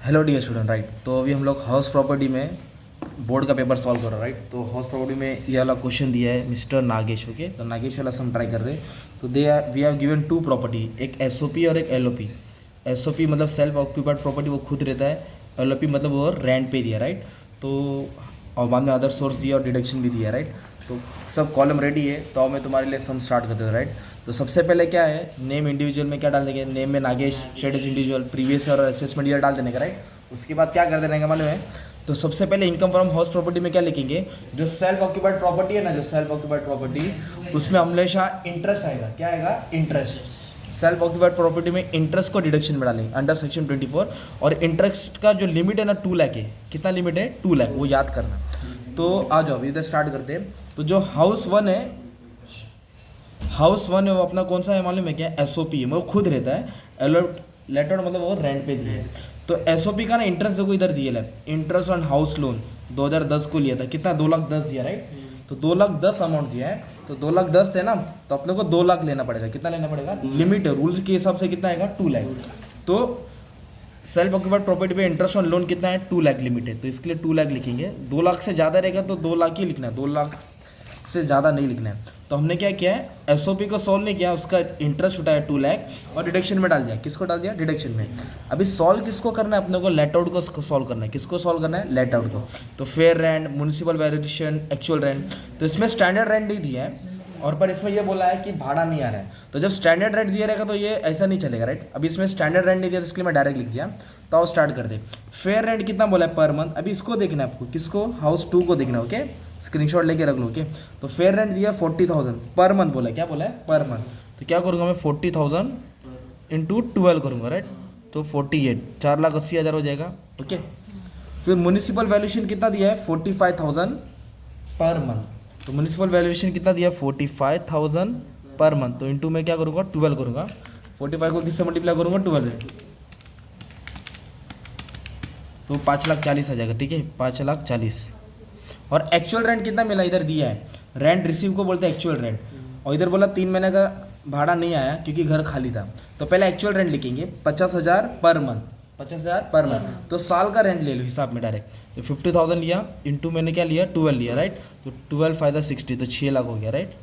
Hello dear student, right. तो अभी हम लोग हाउस प्रॉपर्टी में बोर्ड का पेपर सॉल्व कर रहे हैं, राइट। तो हाउस प्रॉपर्टी में ये वाला क्वेश्चन दिया है मिस्टर नागेश, ओके। तो नागेश वाला हम ट्राई कर रहे हैं। तो we have given to property, एक एसओपी और एक एलओपी। एसओपी मतलब सेल्फ ऑक्यूपाइड प्रॉपर्टी, वो खुद रहता है। एलओपी मतलब वो रेंट पे दिया, राइट। तो और बाद में अदर सोर्स दिया और डिडक्शन भी दिया, राइट। तो सब कॉलम रेडी है, तो मैं तुम्हारे लिए सम स्टार्ट करते हो, राइट। तो सबसे पहले क्या है, नेम इंडिविजुअल में क्या डाल देंगे, नेम में नागेश, स्टेटस इंडिविजुअल, प्रीवियस और असेसमेंट ईयर डाल देने का, राइट। उसके बाद क्या कर देने का मालूम है। तो सबसे पहले इनकम फ्रॉम हाउस प्रॉपर्टी में क्या लिखेंगे, जो सेल्फ ऑक्यूपाइड प्रॉपर्टी है ना, जो सेल्फ ऑक्यूपाइड प्रॉपर्टी, उसमें हमेशा इंटरेस्ट आएगा। क्या आएगा? इंटरेस्ट। सेल्फ ऑक्यूपाइड प्रॉपर्टी में इंटरेस्ट को डिडक्शन में डालेंगे अंडर सेक्शन 24। और इंटरेस्ट का जो लिमिट है ना 2 लाख है। कितना लिमिट है? 2 लाख, वो याद करना। तो आ जाओ इधर स्टार्ट करते हैं। तो जो हाउस वन है, वो अपना कौन सा है मालूम है क्या? एसओपी है, वो खुद रहता है। लेटर मतलब वो रेंट पे दिया है। तो एसओपी का ना इंटरेस्ट देखो इधर दिया है, इंटरेस्ट ऑन हाउस लोन 2010 को लिया था। कितना? 2,10,000 दिया, राइट। तो 2,10,000 अमाउंट दिया है। तो 2,10,000 थे ना, तो अपने को 2 लाख लेना पड़ेगा। कितना लेना पड़ेगा? लिमिट है, रूल्स के हिसाब से कितना आएगा? 2 लाख। तो सेल्फ ऑक्यूपाइड प्रॉपर्टी पे इंटरेस्ट ऑन लोन कितना है? 2 लाख लिमिट है, तो इसके लिए 2 लाख लिखेंगे। 2 लाख से ज़्यादा रहेगा तो 2 लाख ही लिखना है, 2 लाख से ज़्यादा नहीं लिखना है। तो हमने क्या किया है, एसओपी को सॉल्व नहीं किया, उसका इंटरेस्ट उठाया 2 लाख और डिडक्शन में डाल दिया। किसको डाल दिया? डिडक्शन में। अभी सॉल्व किसको करना है? अपने को लेट आउट को सॉल्व करना है। किसको सॉल्व करना है? लेट आउट को। तो fair rent, municipal valuation, actual rent. तो इसमें स्टैंडर्ड रेंट नहीं दिया है, और पर इसमें ये बोला है कि भाड़ा नहीं आ रहा है। तो जब स्टैंडर्ड रेंट दिया रहेगा तो ये ऐसा नहीं चलेगा, राइट। अभी इसमें स्टैंडर्ड रेंट नहीं दिया, तो इसके लिए मैं डायरेक्ट लिख दिया। तो आओ स्टार्ट कर दे। फेयर रेंट कितना बोला है? Per month. अभी इसको देखना है आपको, किसको? हाउस 2 को देखना है, ओके। स्क्रीनशॉट लेके रख लो, ओके। तो फेयर रेंट दिया 40,000 पर मंथ बोला है। क्या बोला है? Per month. तो क्या करूँगा मैं? 40,000 इंटू 12 करूँगा, राइट। तो 48, 4,80,000 हो जाएगा, ओके। फिर म्युनिसिपल वैल्यूएशन कितना दिया है? 45,000 पर मंथ। तो म्युनिसिपल वैल्यूएशन कितना दिया? 45,000 पर मंथ। तो इंटू में क्या करूँगा? 12 करूँगा। 45 को किससे मल्टीप्लाई करूँगा? 12 से। तो 5,40,000 आ जाएगा, ठीक है। 5,40,000। और एक्चुअल रेंट कितना मिला? इधर दिया है, रेंट रिसीव को बोलते हैं एक्चुअल रेंट। और इधर बोला 3 महीने का भाड़ा नहीं आया क्योंकि घर खाली था। तो पहले एक्चुअल रेंट लिखेंगे 50,000 पर मंथ। 50,000 per month. तो साल का रेंट ले लो हिसाब में डायरेक्ट। तो 50,000 लिया, इंटू मैंने क्या लिया? 12 लिया, राइट। तो 12 फायदा 60, तो 6 लाख हो गया, राइट।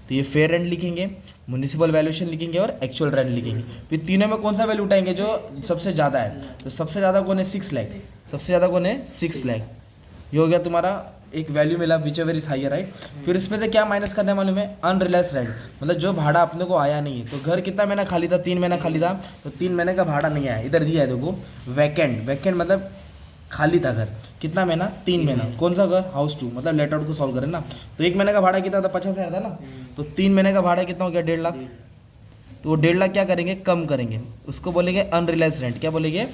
तो ये फेयर रेंट लिखेंगे, म्युनिसिपल वैल्यूएशन लिखेंगे और एक्चुअल रेंट लिखेंगे। फिर तीनों में कौन सा वैल्यू उठाएंगे? जो सबसे ज़्यादा है। तो सबसे ज़्यादा कौन है? 6 लाख। सबसे ज़्यादा कौन है? 6 लाख। ये हो गया तुम्हारा एक वैल्यू मिला, whichever is higher, right. फिर इसमें से क्या माइनस करना है मालूम है? अनरिलाइज रेंट, मतलब जो भाड़ा अपने को आया नहीं है। तो घर कितना महीना खाली था? 3 महीना खाली था। तो 3 महीने का भाड़ा नहीं आया, इधर दिया है देखो, वैकेंट। वैकेंट मतलब खाली था घर। कितना महीना? 3 महीना। कौन सा घर? हाउस 2, मतलब लेट आउट को सॉल्व करें ना। तो 1 महीने का भाड़ा कितना था? 50,000 था ना। तो 3 महीने का भाड़ा कितना हो गया? 1.5 लाख। तो वो 1.5 लाख क्या करेंगे? कम करेंगे, उसको बोलेंगे अनरिलाइज रेंट। क्या बोलेंगे?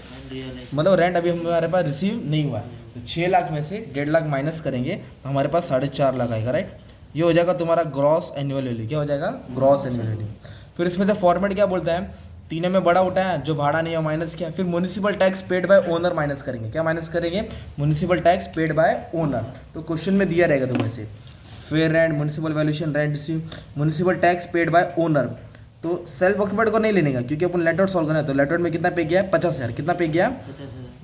मतलब रेंट अभी हमारे पास रिसीव नहीं हुआ है। तो 6 लाख में से 1.5 लाख माइनस करेंगे तो हमारे पास 4.5 लाख आएगा, राइट। ये हो जाएगा तुम्हारा ग्रॉस एनुअल वैल्यू। क्या हो जाएगा? Gross annual value. फिर इसमें से फॉर्मेट क्या बोलता है? तीनों में बड़ा उठाया, जो भाड़ा नहीं है माइनस किया। फिर municipal tax paid by owner minus करेंगे। क्या माइनस करेंगे? Municipal tax paid by owner. तो क्वेश्चन में दिया रहेगा तुम्हें से fair rent, municipal valuation, rent receive, municipal tax paid by owner. तो सेल्फ ऑक्यूपाइड को नहीं लेने का क्योंकि अपन लेट आउट सॉल्व करना है। तो लेट आउट में कितना पे किया? 50,000। कितना पे किया?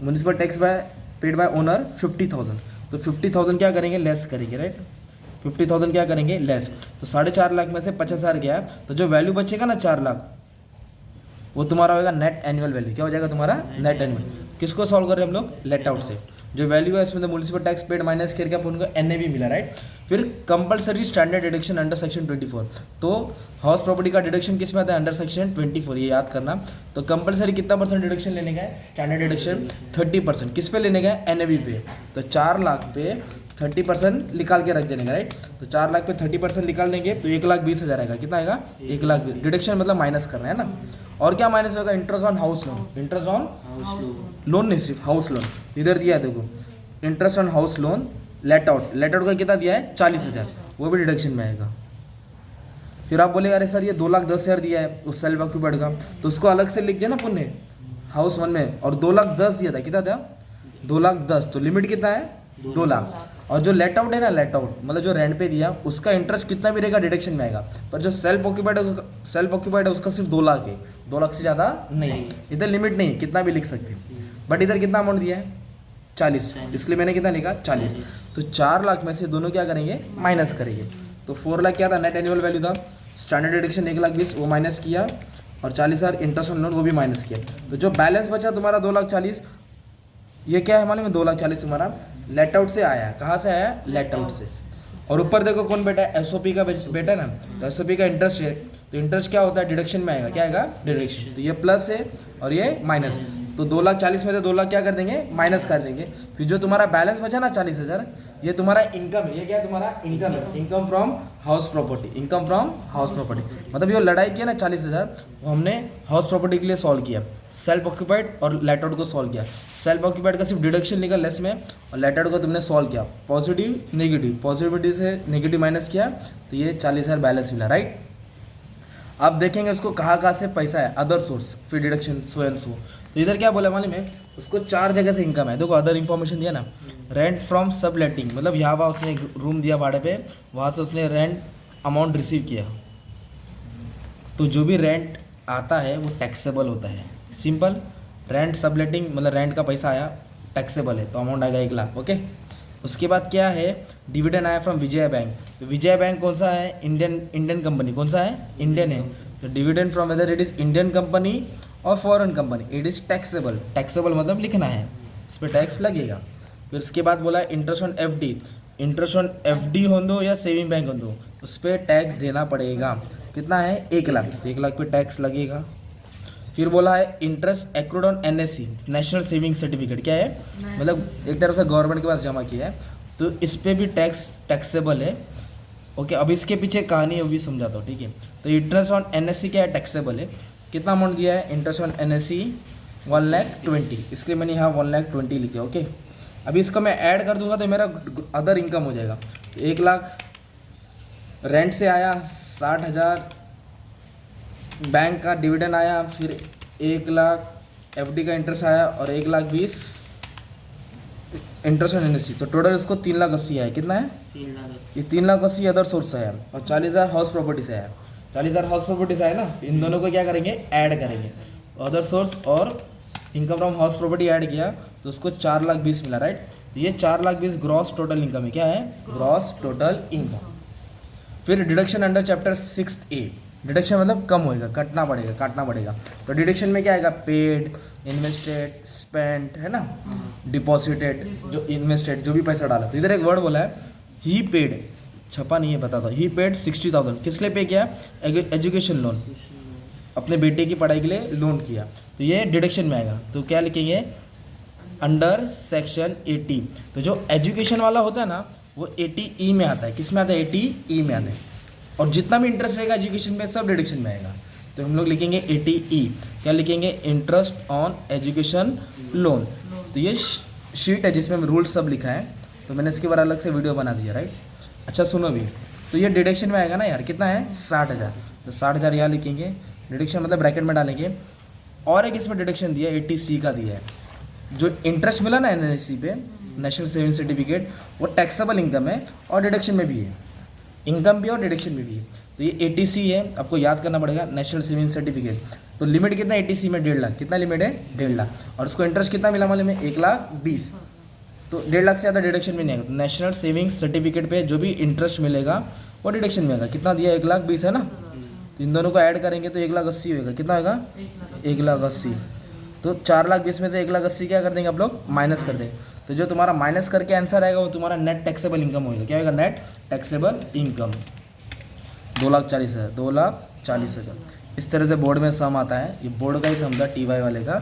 Municipal tax bye paid by owner 50,000। तो 50,000 क्या करेंगे? लेस करेंगे, राइट। 50,000 क्या करेंगे? लेस। तो 4.5 लाख में से 50,000 गया, तो जो वैल्यू बचेगा ना 4 लाख, वो तुम्हारा होगा नेट एनुअल वैल्यू। क्या हो जाएगा तुम्हारा? Net annual. किसको सॉल्व कर रहे हैं हम लोग? लेट आउट से। जो वैल्यू है इसमें तो म्युनिसिपल टैक्स पेड माइनस करके अपन को एनएवी मिला, राइट। फिर compulsory standard deduction under section 24। तो हाउस प्रॉपर्टी का डिडक्शन किस में आता है? अंडर सेक्शन 24, ये याद करना। तो कंपलसरी कितना % डिडक्शन लेने का है? Standard deduction 30%। किस पे लेने का है? एनएवी पे। तो 4 लाख पे 30% निकाल के रख देने का, राइट। तो 4 लाख पे 30% निकाल देंगे तो 1,20,000 आएगा। कितना आएगा? 1,20,000। डिडक्शन मतलब माइनस करना है ना। और क्या माइनस होगा? Interest on house loan. Interest on loan नहीं, सिर्फ हाउस लोन। इधर दिया है देखो, interest on house loan let out. Let out का कितना दिया है? 40,000, वो भी डिडक्शन में आएगा। फिर आप बोलेगा अरे सर ये 2,10,000 दिया है उस सेल्फ ऑक्यूपाइड का, तो उसको अलग से लिख दिया ना पुण्य हाउस 1 में। और 2,10,000 दिया था। कितना था? 2,10,000। तो लिमिट कितना है? 2 लाख। और जो लेट आउट है ना, लेट आउट मतलब जो रेंट पे दिया, उसका इंटरेस्ट कितना भी रहेगा? डिडक्शन में आएगा। पर जो सेल्फ ऑक्यूपाइड है उसका सिर्फ 2 लाख है, 2 लाख से ज़्यादा नहीं। इधर लिमिट नहीं, कितना भी लिख सकते हैं। बट इधर कितना अमाउंट दिया है 40, इसलिए मैंने कितना लिखा 40। तो 4 लाख में से दोनों क्या करेंगे माइनस करेंगे। तो 4 लाख क्या था नेट एनुअल वैल्यू था, स्टैंडर्ड डिडक्शन 1,20,000 वो माइनस किया और 40,000 इंटरेस्ट ऑन लोन वो भी माइनस किया। तो जो बैलेंस बचा तुम्हारा 2,40,000, ये क्या है मालूम है 2,40,000 तुम्हारा लेट आउट से आया है। कहाँ से आया है लेट आउट से। और ऊपर देखो कौन बेटा है एसओपी का बेटा ना, तो एसओपी का इंटरेस्ट है, तो इंटरेस्ट क्या होता है डिडक्शन में आएगा, क्या आएगा डिडक्शन। तो ये प्लस है और ये माइनस है। तो 2,40,000 में से 2 लाख क्या कर देंगे माइनस कर देंगे। फिर जो तुम्हारा बैलेंस बचा ना 40,000, ये तुम्हारा इनकम है। ये क्या है तुम्हारा इनकम है, income from house property, income from house property. मतलब ये लड़ाई किया ना 40,000, वो हमने हाउस प्रॉपर्टी के लिए सॉल्व किया, सेल्फ ऑक्यूपाइड और लेट आउट को सॉल्व किया। सेल्फ ऑक्यूपाइड का सिर्फ डिडक्शन निकल लेस में, और लेट आउट को तुमने सॉल्व किया पॉजिटिव नेगेटिव, पॉजिटिविटी से नेगेटिव माइनस किया, तो ये 40,000 बैलेंस मिला, राइट। अब देखेंगे उसको कहाँ से पैसा है, अदर सोर्स, फिर डिडक्शन सो एंड सो। तो इधर क्या बोला मालूम है, उसको 4 जगह से इनकम है। देखो अदर इन्फॉर्मेशन दिया ना, रेंट फ्रॉम सब लेटिंग, मतलब यहाँ वहाँ उसने एक रूम दिया भाड़े पे, वहाँ से उसने रेंट अमाउंट रिसीव किया। तो जो भी रेंट आता है वो टैक्सेबल होता है, सिंपल। रेंट सब लेटिंग मतलब रेंट का पैसा आया टैक्सेबल है, तो अमाउंट आएगा 1 लाख, ओके। उसके बाद क्या है, डिविडेंड आया फ्रॉम विजया बैंक। तो विजया बैंक कौन सा है, इंडियन कंपनी, कौन सा है इंडियन है। तो dividend from whether it is Indian company और foreign company, it is taxable. Taxable मतलब लिखना है, इस पर टैक्स लगेगा। फिर उसके बाद बोला interest on FD, interest on FD हो दो या सेविंग बैंक हो दो, उस पर टैक्स देना पड़ेगा। कितना है 1 लाख, तो 1 लाख पे टैक्स लगेगा। फिर बोला है interest accrued on NSC, national saving certificate, क्या है मतलब एक तरफ से गवर्नमेंट के पास जमा किया है, तो इस पर भी टैक्सेबल है, ओके। अब इसके पीछे कहानी है वो भी समझाता हूँ, ठीक है। तो इंटरेस्ट ऑन एनएससी क्या है टैक्सेबल है। कितना अमाउंट दिया है इंटरेस्ट ऑन एनएससी 1,20,000, इसके लिए मैंने यहाँ 1,20,000 लिख दिया, ओके। अभी इसको मैं ऐड कर दूंगा तो मेरा अदर इनकम हो जाएगा। 1 लाख रेंट से आया, 60,000 बैंक का डिविडेंड आया, फिर 1 लाख एफडी का इंटरेस्ट आया और 1,20,000 इंटरेस्ट ऑन एनएससी। तो टोटल इसको 3,80,000 है। कितना है 3,80,000, ये 3,80,000 अदर सोर्स से आया और 40,000 हाउस प्रॉपर्टी से आया। 40,000 हाउस प्रॉपर्टी से आया ना, इन दोनों को क्या करेंगे ऐड करेंगे। तो अदर सोर्स और income from house property add किया तो उसको 4,20,000 मिला, राइट। तो ये 4,20,000 ग्रॉस टोटल इनकम है, क्या है ग्रॉस टोटल इनकम। फिर deduction under chapter 6A, deduction मतलब कम होएगा, काटना पड़ेगा। तो डिडक्शन में क्या आएगा, पेड, इन्वेस्टेड, स्पेंट, है ना, डिपॉजिटेड, जो इन्वेस्टेड जो भी पैसा डाला। तो इधर एक वर्ड बोला है ही पेड, छपा नहीं है बताता, ही पेड 60,000, किस लिए पे किया, एजुकेशन लोन, अपने बेटे की पढ़ाई के लिए लोन किया। तो ये डिडक्शन में आएगा। तो क्या लिखेंगे अंडर सेक्शन 80। तो जो एजुकेशन वाला होता है ना वो 80E में आता है, किस में आता है 80E में आता है। और जितना भी इंटरेस्ट रहेगा एजुकेशन में सब डिडक्शन में आएगा। तो हम लोग लिखेंगे 80E, क्या लिखेंगे इंटरेस्ट ऑन एजुकेशन लोन। तो ये शीट है जिसमें रूल सब लिखा है, तो मैंने इसके बारे अलग से वीडियो बना दिया, राइट। अच्छा सुनो भी, तो ये डिडक्शन में आएगा ना यार, कितना है 60,000, तो 60,000 यहाँ लिखेंगे, डिडक्शन मतलब ब्रैकेट में डालेंगे। और एक इसमें डिडक्शन दिया 80C का दिया है, जो इंटरेस्ट मिला ना एनएससी पे, नेशनल सेविंग सर्टिफिकेट, वो टैक्सेबल इनकम है और डिडक्शन में भी है, इनकम भी और डिडक्शन में भी है। तो ये 80C है, आपको याद करना पड़ेगा, नेशनल सेविंग सर्टिफिकेट। तो लिमिट कितना 80C में 1.5 लाख, कितना लिमिट है 1.5 लाख, और उसको इंटरेस्ट कितना मिला मालूम है 1,20,000। तो 1.5 लाख से ज़्यादा डिडक्शन में नहीं आएगा। तो नेशनल सेविंग सर्टिफिकेट पे जो भी इंटरेस्ट मिलेगा वो डिडक्शन में आएगा। कितना दिया 1,20,000 है ना, तो इन दोनों को ऐड करेंगे तो 1,80,000 होगा। कितना होगा 1,80,000। तो 4,20,000 में से 1,80,000 क्या कर देंगे आप लोग माइनस कर देंगे। तो जो तुम्हारा माइनस करके आंसर आएगा वो तुम्हारा नेट टैक्सेबल इनकम होगा। क्या होगा नेट टैक्सेबल इनकम 2,40,000, 2,40,000। इस तरह से बोर्ड में सम आता है, ये बोर्ड का ही सम था TY वाले का।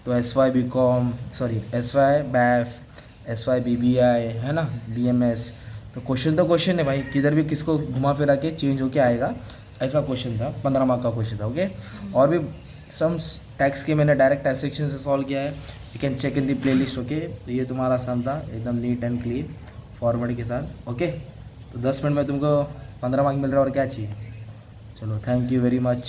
तो SY BAF, SY BBI है ना, BMS। तो क्वेश्चन है भाई, किधर भी किसको घुमा फिरा के चेंज होके आएगा, ऐसा क्वेश्चन था, 15 मार्क का क्वेश्चन था, ओके। और भी सम्स टैक्स के मैंने डायरेक्ट टैक्सेशन से सॉल्व किया है, you can check in the playlist, okay. तो ये तुम्हारा सम था एकदम नीट एंड क्लीन फॉर्मेट के साथ, ओके। तो 10 मिनट में तुमको 15 मार्क मिल रहा है और क्या चाहिए। चलो थैंक यू वेरी मच।